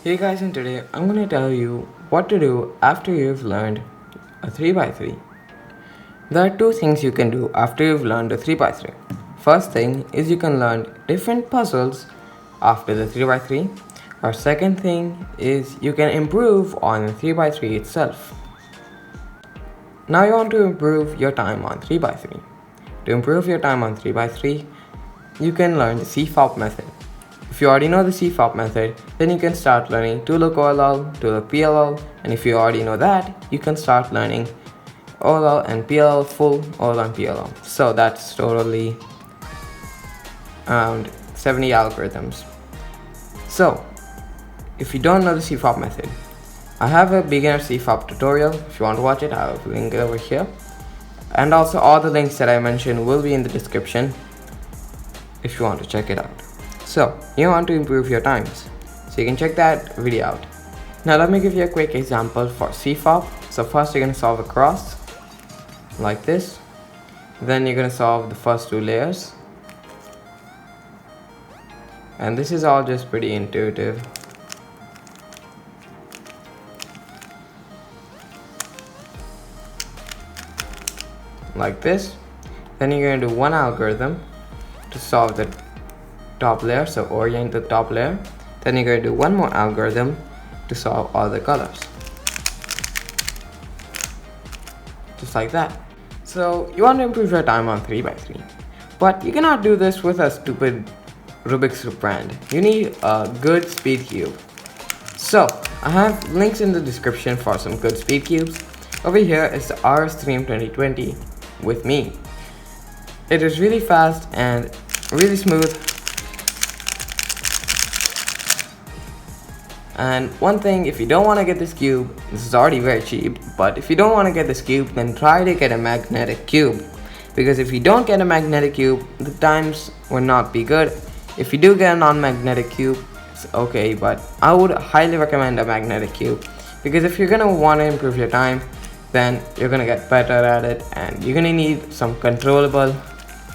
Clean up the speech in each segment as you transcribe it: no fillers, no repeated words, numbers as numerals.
Hey guys, and today I'm going to tell you what to do after you've learned a 3x3. There are two things you can do after you've learned a 3x3. First thing is you can learn different puzzles after the 3x3. Or second thing is you can improve on the 3x3 itself. Now you want to improve your time on 3x3. To improve your time on 3x3, you can learn the CFOP method. If you already know the CFOP method, then you can start learning 2-look OLL, 2-look PLL, and if you already know that, you can start learning OLL and PLL, full OLL and PLL. So that's totally around 70 algorithms. So, if you don't know the CFOP method, I have a beginner CFOP tutorial. If you want to watch it, I'll link it over here. And also all the links that I mentioned will be in the description if you want to check it out. So, you want to improve your times, so you can check that video out. Now let me give you a quick example for CFOP. So first you're going to solve a cross, like this. Then you're going to solve the first two layers. And this is all just pretty intuitive. Like this. Then you're going to do one algorithm to solve the top layer, so orient the top layer. Then you're going to do one more algorithm to solve all the colors, just like that. So you want to improve your time on 3x3, but you cannot do this with a stupid Rubik's Cube brand. You need a good speed cube. So I have links in the description for some good speed cubes. Over here is the RS-Stream 2020 with me. It is really fast and really smooth. And one thing, if you don't want to get this cube, this is already very cheap, but if you don't want to get this cube, then try to get a magnetic cube. Because if you don't get a magnetic cube, the times will not be good. If you do get a non-magnetic cube, it's okay, but I would highly recommend a magnetic cube. Because if you're going to want to improve your time, then you're going to get better at it, and you're going to need some controllable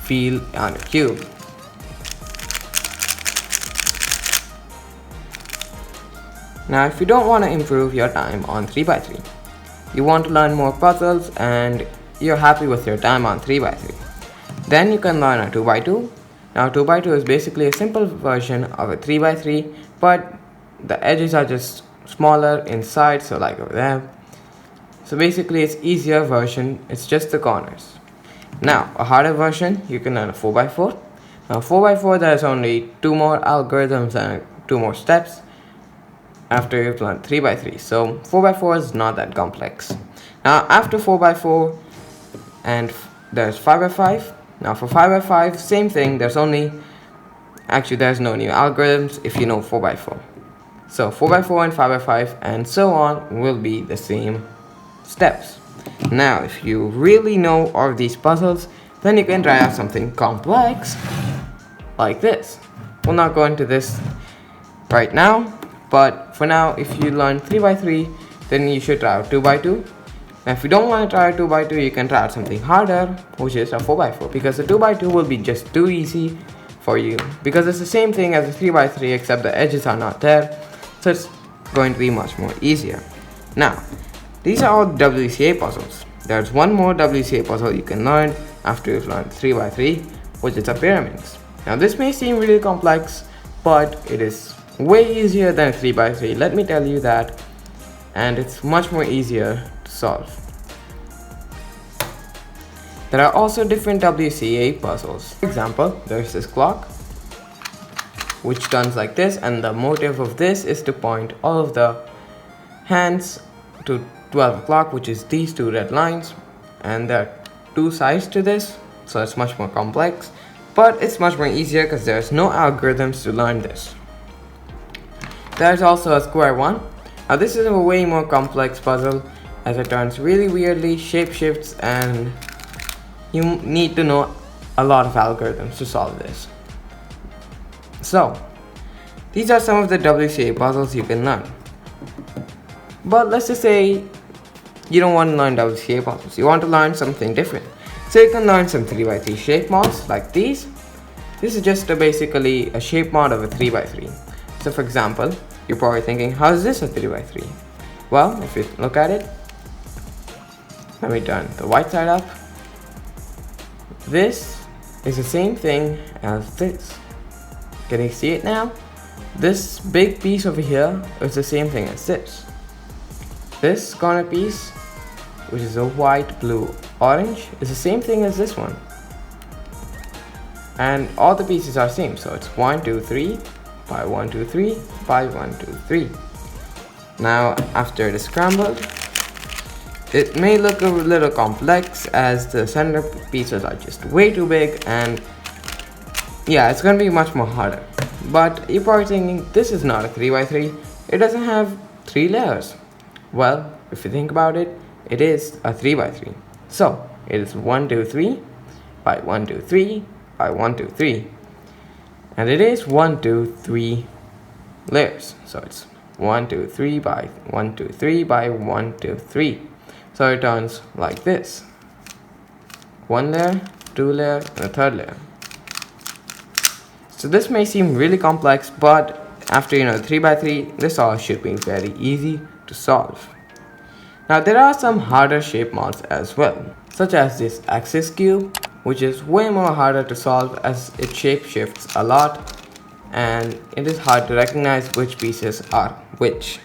feel on a cube. Now if you don't want to improve your time on 3x3, you want to learn more puzzles and you're happy with your time on 3x3, then you can learn a 2x2. Now 2x2 is basically a simple version of a 3x3, but the edges are just smaller inside, so like over there. So basically it's easier version, it's just the corners. Now a harder version, you can learn a 4x4. Now 4x4, there's only 2 more algorithms and 2 more steps after you've learned 3x3. So 4x4 is not that complex. Now after 4x4 and there's 5x5. Now for 5x5, same thing, there's no new algorithms if you know 4x4. So 4x4 and 5x5 and so on will be the same steps. Now if you really know all of these puzzles, then you can try out something complex like this. We'll not go into this right now, but for now, if you learn 3x3, then you should try out 2x2. Now if you don't want to try out 2x2, you can try out something harder, which is a 4x4, because the 2x2 will be just too easy for you, because it's the same thing as a 3x3 except the edges are not there, so it's going to be much more easier. Now these are all WCA puzzles. There's one more WCA puzzle you can learn after you've learned 3x3, which is a pyramids. Now this may seem really complex, but it is way easier than 3x3, let me tell you that, and it's much more easier to solve. There are also different WCA puzzles. For example, there's this clock which turns like this, and the motive of this is to point all of the hands to 12 o'clock, which is these two red lines, and there are 2 sides to this, so it's much more complex, but it's much more easier because there's no algorithms to learn this. There's also a square one. Now this is a way more complex puzzle as it turns really weirdly, shape shifts, and you need to know a lot of algorithms to solve this. So these are some of the WCA puzzles you can learn. But let's just say you don't want to learn WCA puzzles, you want to learn something different. So you can learn some 3x3 shape mods like these. This is just basically a shape mod of a 3x3. So for example, You're probably thinking, how is this a 3x3? Well, if you look at it, let me turn the white side up. This is the same thing as this. Can you see it now? This big piece over here is the same thing as this. This corner piece, which is a white, blue, orange, is the same thing as this one. And all the pieces are same, so it's 1, 2, 3 by 1, 2, 3 by 1, 2, 3. Now, after it is scrambled, it may look a little complex as the center pieces are just way too big, and yeah, it's gonna be much more harder. But you're probably thinking, this is not a 3x3, it doesn't have 3 layers. Well, if you think about it, it is a 3x3. So, it is 1, 2, 3 by 1, 2, 3 by 1, 2, 3. And it is 1, 2, 3 layers. So it's 1, 2, 3 by 1, 2, 3 by 1, 2, 3. So it turns like this. 1 layer, 2 layer, and a 3rd layer. So this may seem really complex, but after 3x3, this all should be very easy to solve. Now there are some harder shape mods as well, such as this axis cube, which is way more harder to solve as it shape shifts a lot and it is hard to recognize which pieces are which.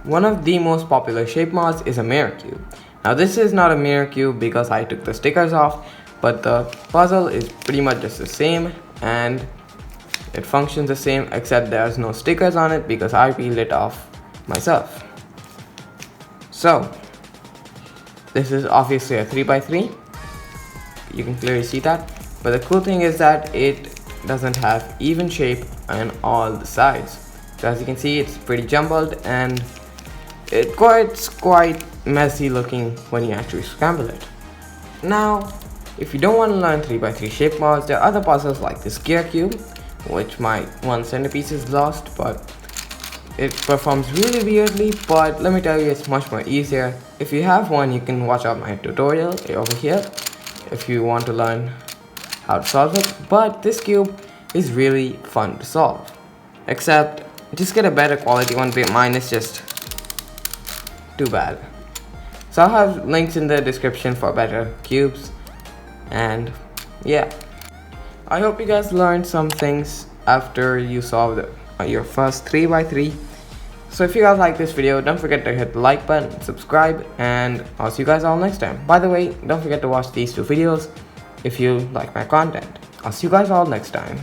One of the most popular shape mods is a mirror cube. Now this is not a mirror cube because I took the stickers off, but the puzzle is pretty much just the same and it functions the same, except there's no stickers on it because I peeled it off myself. So this is obviously a 3x3. You can clearly see that, but the cool thing is that it doesn't have even shape on all the sides. So as you can see, it's pretty jumbled and it's quite messy looking when you actually scramble it. Now, if you don't want to learn 3x3 shape mods, there are other puzzles like this gear cube, which my one centerpiece is lost, but it performs really weirdly, but let me tell you, it's much more easier. If you have one, you can watch out my tutorial over here if you want to learn how to solve it. But this cube is really fun to solve, except just get a better quality one. Mine is just too bad. So I'll have links in the description for better cubes. And yeah, I hope you guys learned some things after you solved your first 3x3. So if you guys like this video, don't forget to hit the like button, subscribe, and I'll see you guys all next time. By the way, don't forget to watch these 2 videos if you like my content. I'll see you guys all next time.